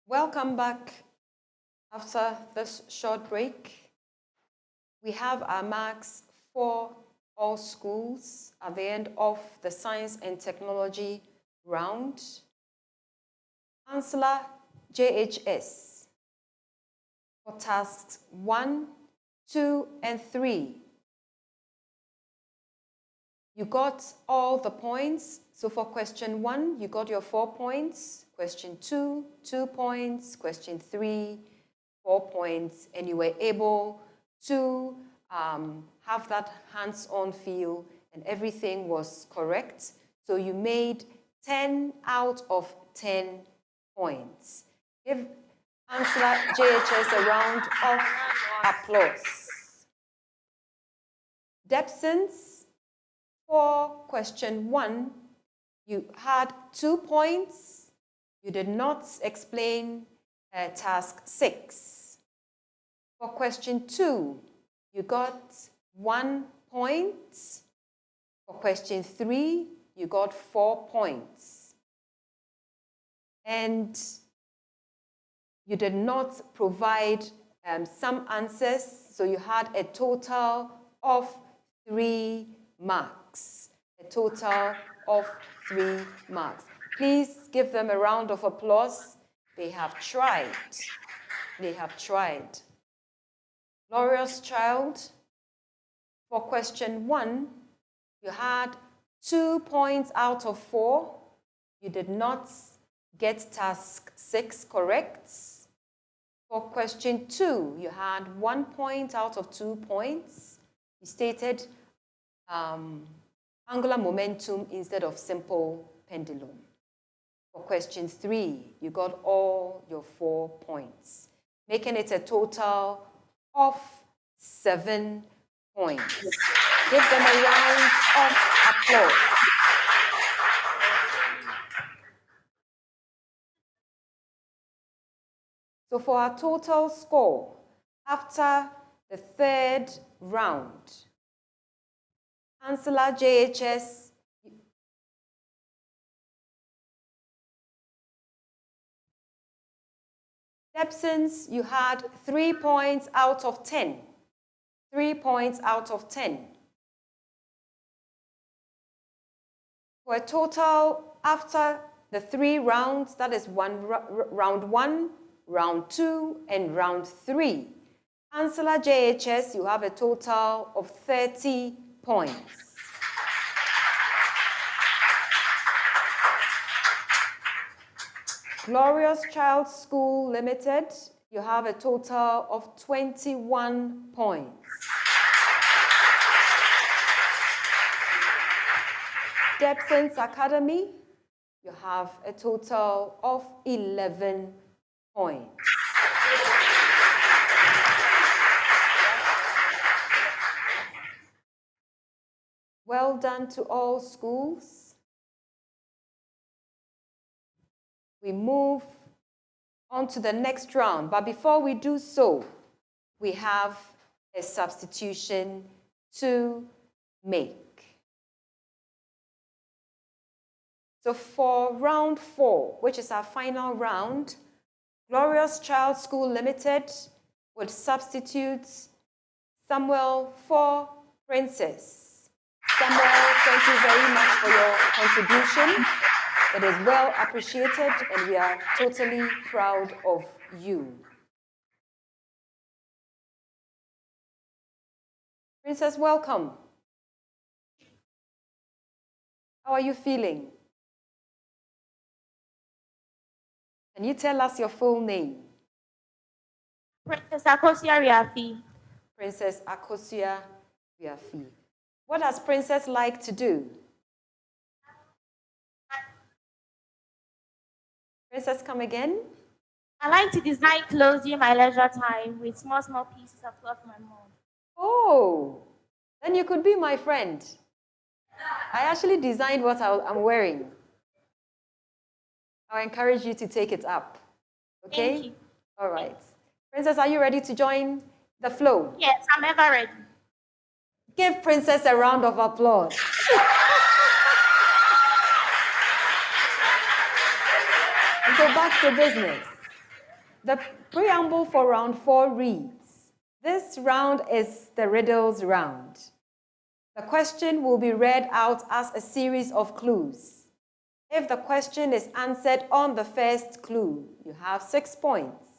Welcome back after this short break. We have our marks for all schools at the end of the science and technology round. ANCILLA JHS for tasks 1, 2, and 3. You got all the points. So for question 1, you got your 4 points. Question 2, 2 points. Question 3, 4 points. And you were able to have that hands-on feel, and everything was correct. So you made 10 out of 10 points. Give ANCILLA JHS a round of applause. DEBSONS, for question 1, you had 2 points. You did not explain task 6. For question 2, you got 1 point. For question 3, you got 4 points. And you did not provide some answers, so you had a total of 3 marks. A total of 3 marks. Please give them a round of applause. They have tried. They have tried. Glorious Child, for question 1, you had 2 points out of 4. You did not get task 6 correct. For question 2, you had 1 point out of 2 points. You stated angular momentum instead of simple pendulum. For question 3, you got all your 4 points, making it a total of 7 points. Give them a round of applause. So for our total score, after the 3rd round, ANCILLA JHS DEBSONS, you had 3 points out of 10. 3 points out of 10. For a total, after the 3 rounds, that is round 1, round 2, and round 3. ANCILLA JHS, you have a total of 30 points. Glorious Child School Limited, you have a total of 21 points. DEBSONS Academy, you have a total of 11 points. Well done to all schools. We move on to the next round, but before we do so, we have a substitution to make. So for round 4, which is our final round, Glorious Child School Limited would substitute Samuel for Princess. Samuel, thank you very much for your contribution. It is well appreciated, and we are totally proud of you. Princess, welcome. How are you feeling? Can you tell us your full name? Princess Akosia Riafi. Princess Akosia Riafi. What does Princess like to do? Princess, come again. I like to design clothes during my leisure time with small pieces of cloth from my mom. Oh, then you could be my friend. I actually designed what I'm wearing. I'll encourage you to take it up. Okay? Thank you. All right. Princess, are you ready to join the flow? Yes, I'm ever ready. Give Princess a round of applause. So back to business. The preamble for round 4 reads, this round is the riddles round. The question will be read out as a series of clues. If the question is answered on the first clue, you have 6 points.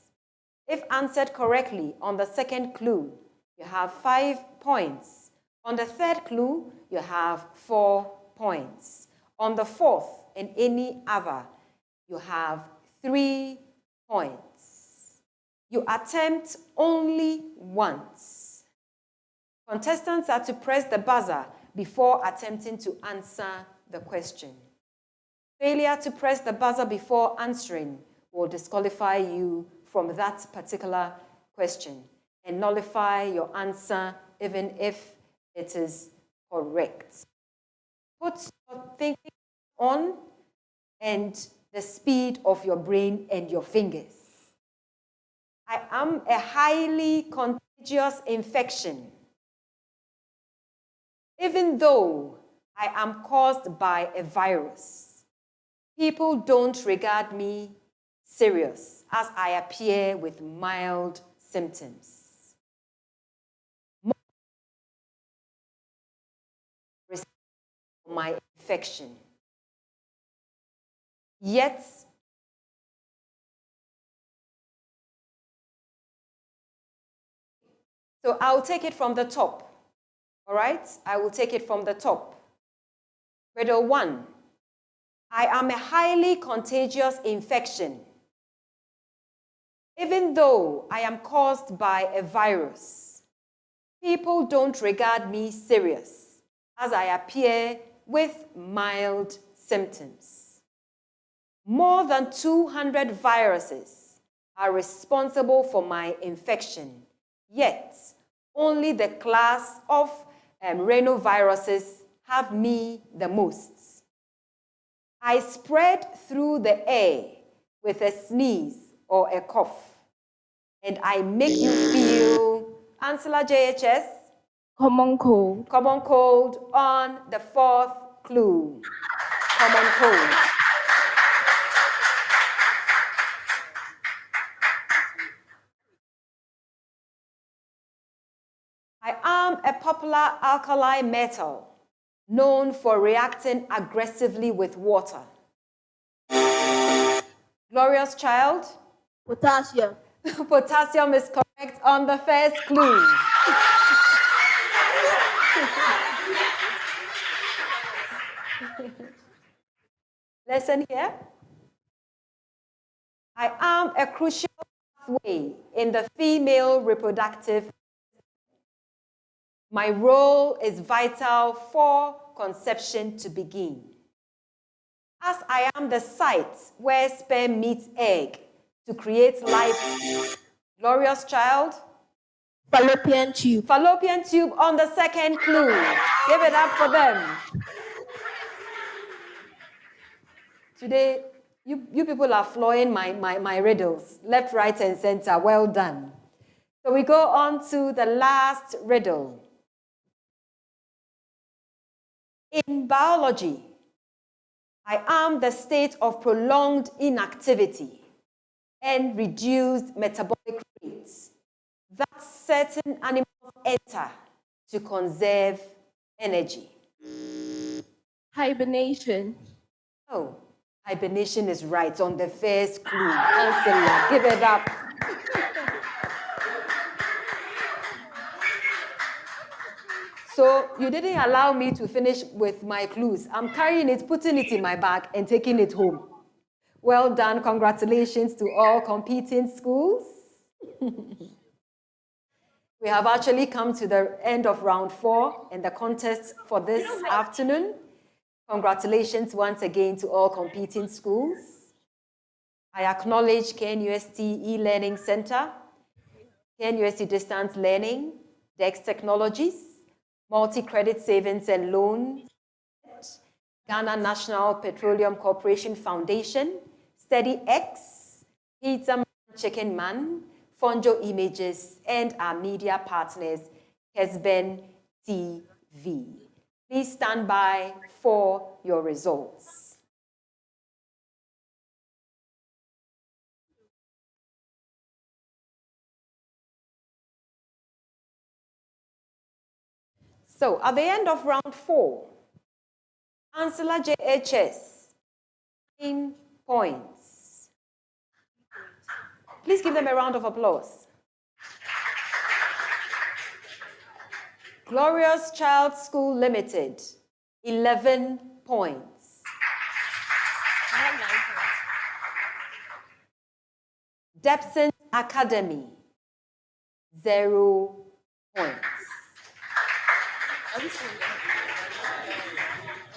If answered correctly on the second clue, you have 5 points. On the third clue, you have 4 points. On the fourth and any other, you have 3 points. You attempt only once. Contestants are to press the buzzer before attempting to answer the question. Failure to press the buzzer before answering will disqualify you from that particular question and nullify your answer even if it is correct. Put your thinking on and the speed of your brain and your fingers. I am a highly contagious infection. Even though I am caused by a virus, people don't regard me serious as I appear with mild symptoms. My infection. Yet, so I'll take it from the top. All right? I will take it from the top. Riddle 1. I am a highly contagious infection. Even though I am caused by a virus, people don't regard me serious as I appear with mild symptoms. More than 200 viruses are responsible for my infection, yet only the class of rhinoviruses have me the most. I spread through the air with a sneeze or a cough, and I make you feel, ANCILLA JHS, Common cold. common cold on the 4th clue. Common cold. I am a popular alkali metal known for reacting aggressively with water. Glorious child? Potassium. Potassium is correct on the first clue. Lesson here. I am a crucial pathway in the female reproductive. My role is vital for conception to begin. As I am the site where sperm meets egg to create life. Glorious child? Fallopian tube. Fallopian tube on the second clue. Give it up for them. Today, you people are flooring my riddles, left, right, and center. Well done. So we go on to the last riddle. In biology, I am the state of prolonged inactivity and reduced metabolic rates that certain animals enter to conserve energy. Hibernation. Oh, hibernation is right on the first clue. ANCILLA, give it up. So you didn't allow me to finish with my clues. I'm carrying it, putting it in my bag, and taking it home. Well done. Congratulations to all competing schools. We have actually come to the end of round 4 and the contest for this afternoon. Congratulations once again to all competing schools. I acknowledge KNUST e-learning center, KNUST distance learning, DEX technologies, multi-credit savings and loan, Ghana National Petroleum Corporation Foundation, SteadyX, Pizza Man, Chicken Man, Fonjo Images, and our media partners, Kesben TV. Please stand by for your results. So at the end of round 4, ANCILLA JHS, 9 points. Please give them a round of applause. Glorious Child School Limited, 11 points. DEBSONS Academy, 0 points.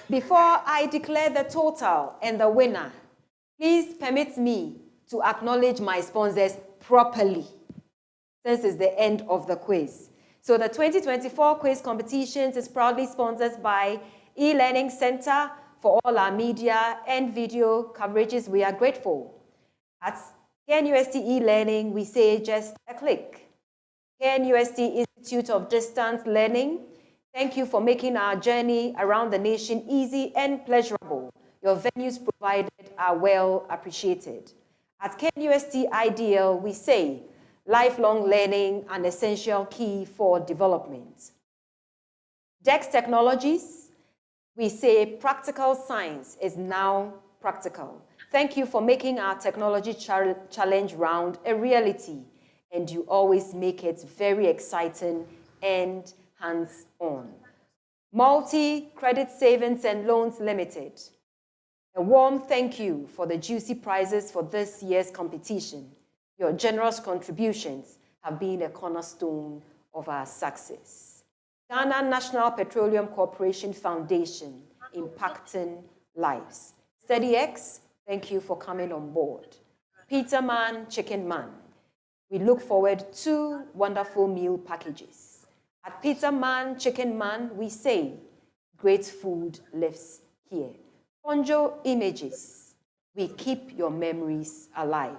Before I declare the total and the winner, please permit me to acknowledge my sponsors properly, since it's the end of the quiz. So the 2024 quiz competitions is proudly sponsored by eLearning Center. For all our media and video coverages, we are grateful. At KNUST eLearning, we say just a click. KNUST Institute of Distance Learning, thank you for making our journey around the nation easy and pleasurable. Your venues provided are well appreciated. At KNUST IDL, we say lifelong learning, an essential key for development. DEX Technologies, we say practical science is now practical. Thank you for making our technology challenge round a reality, and you always make it very exciting and hands-on. Multi-Credit Savings and Loans Limited, a warm thank you for the juicy prizes for this year's competition. Your generous contributions have been a cornerstone of our success. Ghana National Petroleum Corporation Foundation, impacting lives. SteadyX, thank you for coming on board. Peterman Chicken Man, we look forward to wonderful meal packages. At Peterman Chicken Man, we say, great food lives here. Ponjo Images, we keep your memories alive.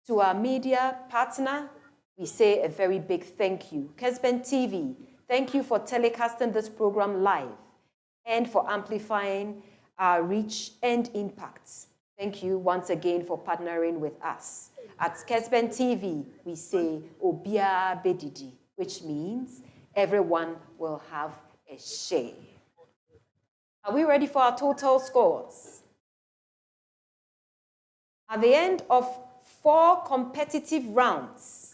To our media partner, we say a very big thank you. Kesben TV, thank you for telecasting this program live and for amplifying our reach and impact. Thank you once again for partnering with us. At Kesben TV, we say Obia Bedidi, which means everyone will have a share. Are we ready for our total scores? At the end of 4 competitive rounds,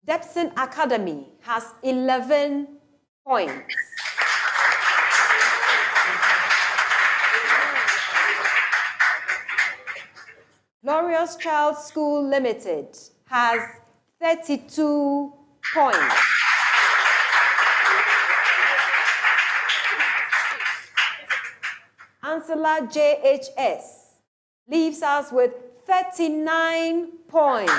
DEBSONS Academy has 11 points. Glorious Child School Limited has 32 points. ANCILLA JHS leaves us with 39 points.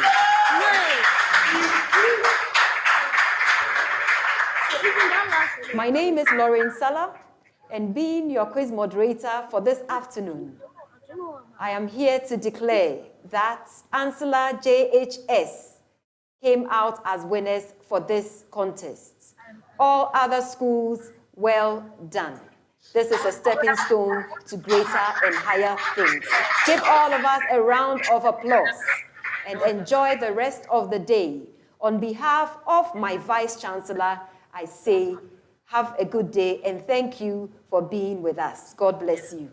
My name is Lauren Sala, and being your quiz moderator for this afternoon, I am here to declare that ANCILLA JHS came out as winners for this contest. All other schools, well done. This is a stepping stone to greater and higher things. Give all of us a round of applause and enjoy the rest of the day. On behalf of my Vice Chancellor, I say, have a good day and thank you for being with us. God bless you.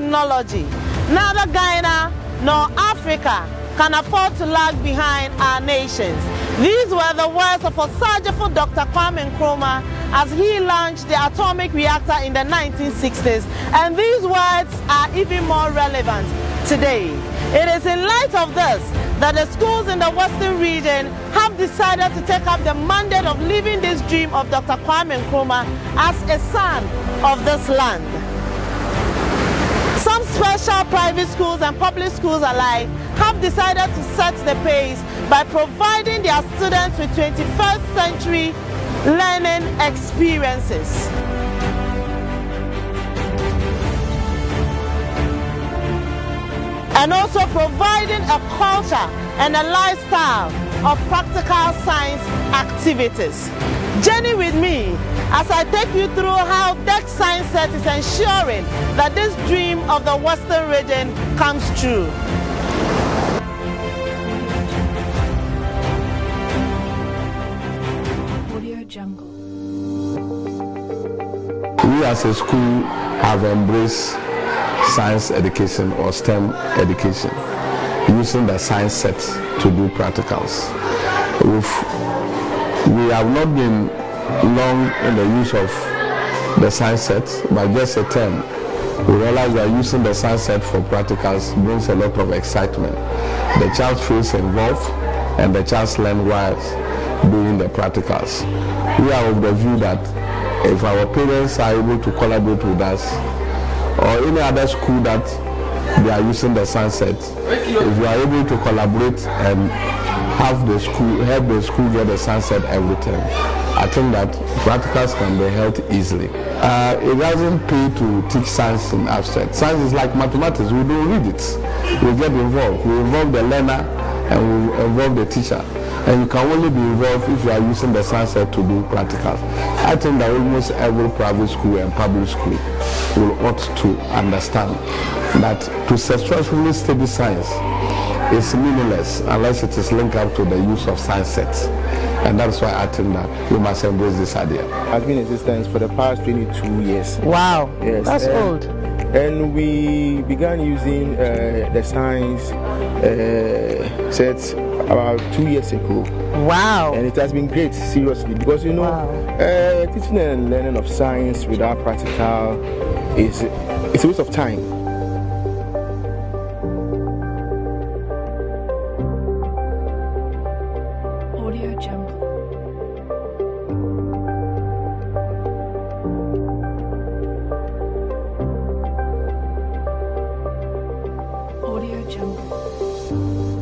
technology. Neither Ghana nor Africa can afford to lag behind our nations. These were the words of Osagefo Dr. Kwame Nkrumah as he launched the atomic reactor in the 1960s, and these words are even more relevant today. It is in light of this that the schools in the Western region have decided to take up the mandate of living this dream of Dr. Kwame Nkrumah as a son of this land. Some special private schools and public schools alike have decided to set the pace by providing their students with 21st century learning experiences. And also providing a culture and a lifestyle of practical science activities. Journey with me as I take you through how DEC Science Set is ensuring that this dream of the Western region comes true. We as a school have embraced science education or STEM education, using the science set to do practicals. We have not been long in the use of the science set, but just a term. We realize that using the science set for practicals brings a lot of excitement. The child feels involved and the child learns while doing the practicals. We are of the view that if our parents are able to collaborate with us, or any other school that they are using the science set, if you are able to collaborate and help the school get the science set everything, I think that practicals can be held easily. It doesn't pay to teach science in abstract. Science is like mathematics. We don't read it. We get involved. We involve the learner and we involve the teacher. And you can only be involved if you are using the science set to do practicals. I think that almost every private school and public school will ought to understand that to successfully study science is meaningless unless it is linked up to the use of science sets. And that's why I think that we must embrace this idea. Has been in existence for the past 22 years. Wow, yes, that's old. And we began using the science sets about 2 years ago. Wow. And it has been great, seriously, because you know, teaching and learning of science without practical it's a waste of time. Audio Jungle. Audio Jungle.